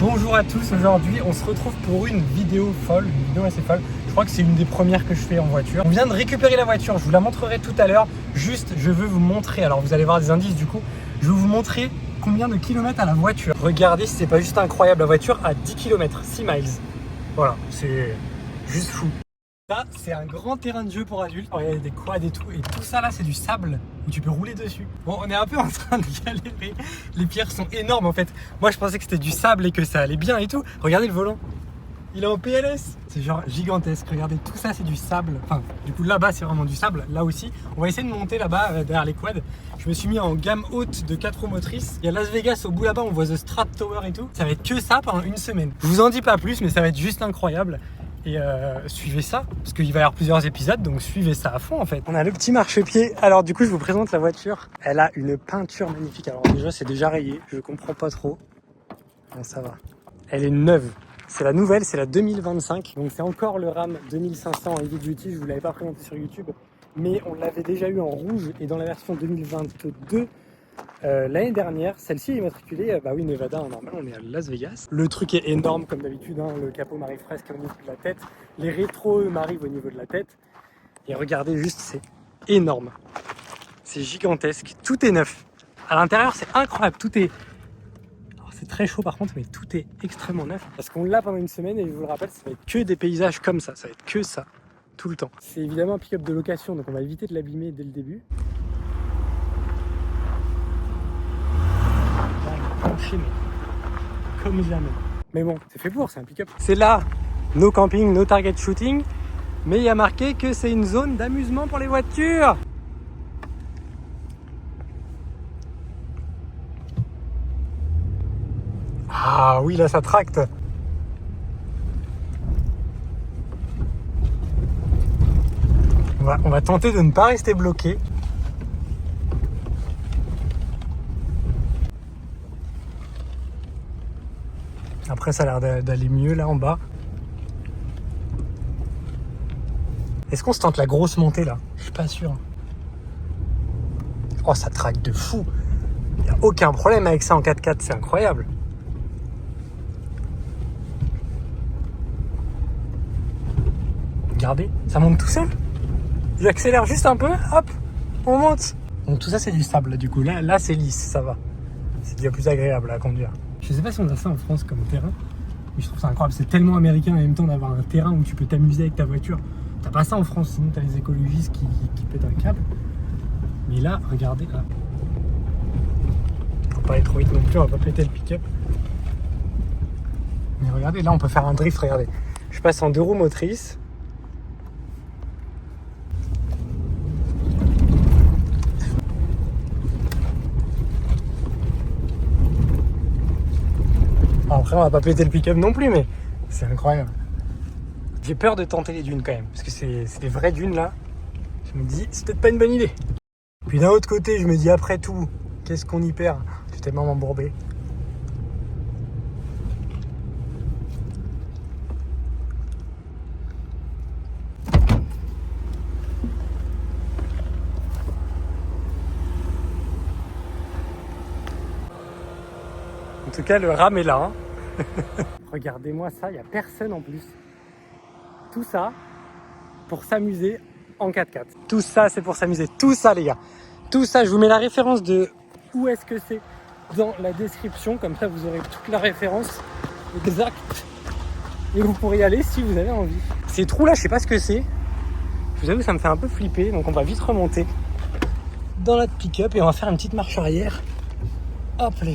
Bonjour à tous, aujourd'hui on se retrouve pour une vidéo folle, une vidéo assez folle. Je crois que c'est une des premières que je fais en voiture. On vient de récupérer la voiture, je vous la montrerai tout à l'heure. Juste, je veux vous montrer, alors vous allez voir des indices du coup, je vais vous montrer combien de kilomètres a la voiture. Regardez si c'est pas juste incroyable, la voiture a 10 km, 6 miles. Voilà, c'est juste fou. Ça, c'est un grand terrain de jeu pour adultes. Il y a des quads et tout ça là, c'est du sable où tu peux rouler dessus. Bon, on est un peu en train de galérer. Les pierres sont énormes en fait. Moi, je pensais que c'était du sable et que ça allait bien et tout. Regardez le volant. Il est en PLS. C'est genre gigantesque. Regardez, tout ça, c'est du sable. Enfin, du coup, là-bas, c'est vraiment du sable. Là aussi, on va essayer de monter là-bas derrière les quads. Je me suis mis en gamme haute de 4 roues motrices. Il y a Las Vegas au bout là-bas. On voit The Strat Tower et tout. Ça va être que ça pendant une semaine. Je vous en dis pas plus, mais ça va être juste incroyable. Et suivez ça, parce qu'il va y avoir plusieurs épisodes, donc suivez ça à fond en fait. On a le petit marchepied. Alors du coup, je vous présente la voiture. Elle a une peinture magnifique. Alors déjà, c'est déjà rayé. Je comprends pas trop. Bon, ça va. Elle est neuve. C'est la nouvelle, c'est la 2025. Donc c'est encore le RAM 2500 Heavy Duty. Je vous l'avais pas présenté sur YouTube, mais on l'avait déjà eu en rouge et dans la version 2022. L'année dernière, celle-ci est immatriculée, bah oui, Nevada, normal, on est à Las Vegas. Le truc est énorme comme d'habitude, hein, le capot m'arrive presque au niveau de la tête, les rétros m'arrivent au niveau de la tête. Et regardez juste, c'est énorme, c'est gigantesque, tout est neuf. À l'intérieur, c'est incroyable, tout est... Alors, c'est très chaud par contre, mais tout est extrêmement neuf. Parce qu'on l'a pendant une semaine et je vous le rappelle, ça va être que des paysages comme ça va être que ça, tout le temps. C'est évidemment un pick-up de location, donc on va éviter de l'abîmer dès le début. Enchaîné comme jamais. Mais bon, c'est fait pour, c'est un pick-up. C'est là, no camping, no target shooting, mais il y a marqué que c'est une zone d'amusement pour les voitures. Ah oui, là ça tracte. On va tenter de ne pas rester bloqué. Après, ça a l'air d'aller mieux là en bas. Est-ce qu'on se tente la grosse montée là? Je suis pas sûr. Oh, ça traque de fou. Il n'y a aucun problème avec ça en 4x4, c'est incroyable. Regardez, ça monte tout seul. J'accélère juste un peu, hop, on monte. Donc tout ça c'est du sable du coup. Là c'est lisse, ça va. C'est déjà plus agréable à conduire. Je sais pas si on a ça en France comme terrain, mais je trouve ça incroyable. C'est tellement américain en même temps d'avoir un terrain où tu peux t'amuser avec ta voiture. T'as pas ça en France, sinon t'as les écologistes qui pètent un câble. Mais là, regardez là. Faut pas aller trop vite non plus, on va pas péter le pick-up. Mais regardez, là on peut faire un drift, regardez. Je passe en 2 roues motrices. Après, on va pas péter le pick-up non plus, mais c'est incroyable. J'ai peur de tenter les dunes quand même, parce que c'est des vraies dunes là. Je me dis, c'est peut-être pas une bonne idée. Puis d'un autre côté, je me dis, après tout, qu'est-ce qu'on y perd? Je suis tellement embourbé. En tout cas, le RAM est là. Hein. Regardez-moi ça, il n'y a personne en plus. Tout ça pour s'amuser en 4x4. Tout ça, c'est pour s'amuser. Tout ça, les gars. Tout ça, je vous mets la référence de où est-ce que c'est dans la description. Comme ça, vous aurez toute la référence exacte. Et vous pourrez y aller si vous avez envie. Ces trous-là, je sais pas ce que c'est. Je vous avoue, ça me fait un peu flipper. Donc, on va vite remonter dans notre pick-up et on va faire une petite marche arrière. Hop là.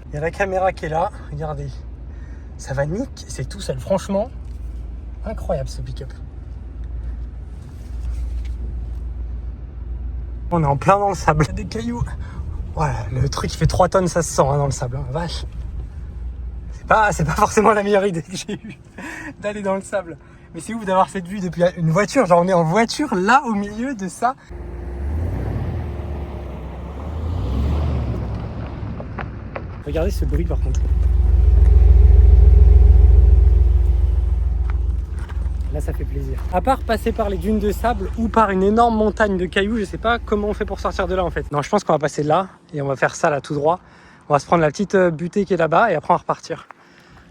Il y a la caméra qui est là, regardez. Ça va nique, c'est tout seul. Franchement, incroyable ce pick-up. On est en plein dans le sable. Des cailloux. Ouais, le truc qui fait 3 tonnes, ça se sent hein, dans le sable. Hein. Vache. C'est pas forcément la meilleure idée que j'ai eue d'aller dans le sable. Mais c'est ouf d'avoir cette vue depuis une voiture. Genre on est en voiture là au milieu de ça. Regardez ce bruit par contre. Là ça fait plaisir. À part passer par les dunes de sable ou par une énorme montagne de cailloux, je sais pas comment on fait pour sortir de là en fait. Non, je pense qu'on va passer là et on va faire ça là tout droit. On va se prendre la petite butée qui est là-bas et après on va repartir.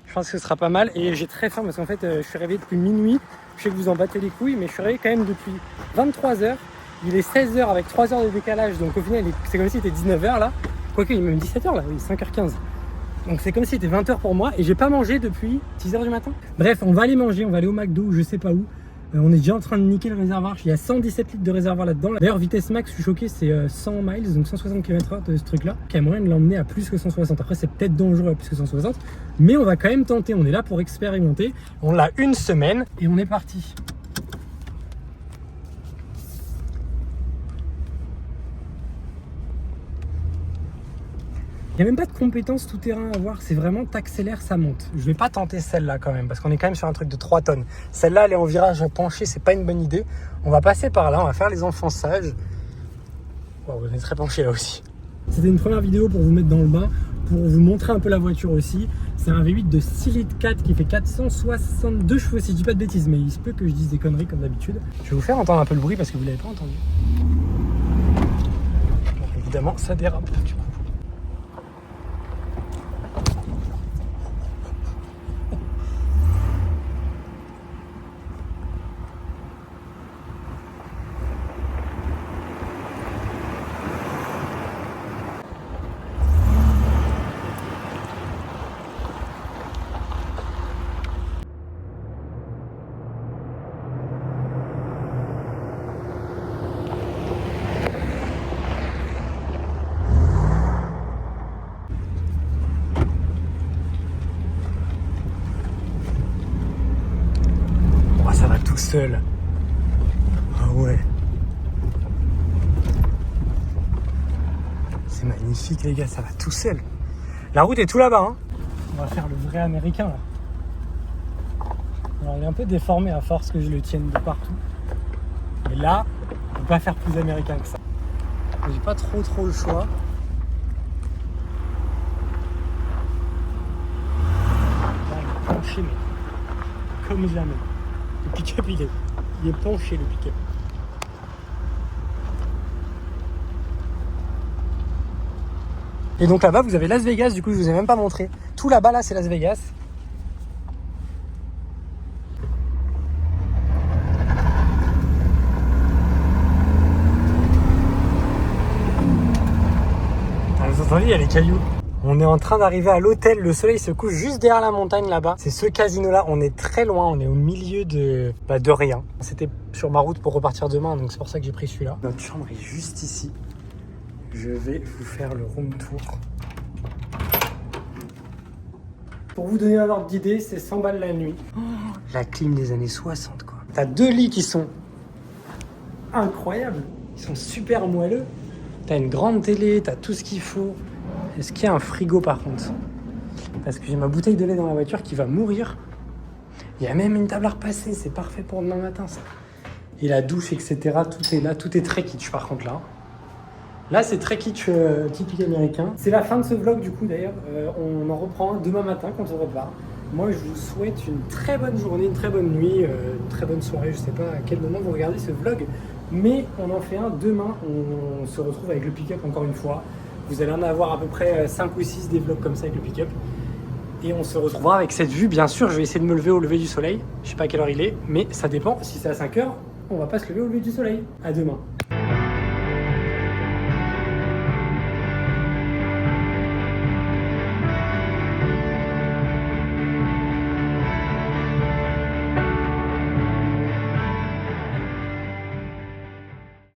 Je pense que ce sera pas mal et j'ai très faim parce qu'en fait je suis réveillé depuis minuit. Je sais que vous en battez les couilles mais je suis réveillé quand même depuis 23h. Il est 16h avec 3 heures de décalage donc au final c'est comme s'il était 19h là. Quoique il est même 17h là, oui 5h15. Donc c'est comme s'il était 20h pour moi et j'ai pas mangé depuis 6h du matin. Bref, on va aller manger, on va aller au McDo, je sais pas où. On est déjà en train de niquer le réservoir. Il y a 117 litres de réservoir là-dedans. D'ailleurs, vitesse max, je suis choqué, c'est 100 miles, donc 160 km/h de ce truc-là. Il y a moyen de l'emmener à plus que 160. Après, c'est peut-être dangereux à plus que 160. Mais on va quand même tenter. On est là pour expérimenter. On l'a une semaine et on est parti. Il n'y a même pas de compétences tout-terrain à voir, c'est vraiment t'accélères, ça monte. Je vais pas tenter celle-là quand même, parce qu'on est quand même sur un truc de 3 tonnes. Celle-là, elle est en virage penché, c'est pas une bonne idée. On va passer par là, on va faire les enfants sages. Wow, on est très penché là aussi. C'était une première vidéo pour vous mettre dans le bain, pour vous montrer un peu la voiture aussi. C'est un V8 de 6 litres 4 qui fait 462 chevaux, si je dis pas de bêtises, mais il se peut que je dise des conneries comme d'habitude. Je vais vous faire entendre un peu le bruit parce que vous l'avez pas entendu. Bon, évidemment, ça dérape du coup. Ça va tout seul. Ah ouais. C'est magnifique les gars, ça va tout seul. La route est tout là-bas. Hein. On va faire le vrai américain là. Alors il est un peu déformé à force que je le tienne de partout. Mais là, on peut pas faire plus américain que ça. J'ai pas trop le choix. Là, il est penché mais comme jamais. Le pick-up il est penché le pick-up. Et donc là-bas vous avez Las Vegas, du coup je vous ai même pas montré. Tout là-bas là c'est Las Vegas. Vous entendez, il y a les cailloux. On est en train d'arriver à l'hôtel, le soleil se couche juste derrière la montagne là-bas. C'est ce casino-là, on est très loin, on est au milieu de rien. C'était sur ma route pour repartir demain, donc c'est pour ça que j'ai pris celui-là. Notre chambre est juste ici. Je vais vous faire le room tour. Pour vous donner un ordre d'idée, c'est 100 balles la nuit. Oh, la clim des années 60 quoi. T'as 2 lits qui sont incroyables, ils sont super moelleux. T'as une grande télé, t'as tout ce qu'il faut. Est-ce qu'il y a un frigo par contre? Parce que j'ai ma bouteille de lait dans la voiture qui va mourir. Il y a même une table à repasser, c'est parfait pour demain matin ça. Et la douche, etc. Tout est là, tout est très kitsch par contre là. Là c'est très kitsch, typique américain. C'est la fin de ce vlog du coup d'ailleurs. On en reprend demain matin quand on repart. Moi je vous souhaite une très bonne journée, une très bonne nuit, une très bonne soirée. Je sais pas à quel moment vous regardez ce vlog. Mais on en fait un demain. On se retrouve avec le pick-up encore une fois. Vous allez en avoir à peu près 5 ou 6 des vlogs comme ça avec le pick-up. Et on se retrouvera avec cette vue. Bien sûr, je vais essayer de me lever au lever du soleil. Je sais pas à quelle heure il est, mais ça dépend. Si c'est à 5h, on va pas se lever au lever du soleil. À demain.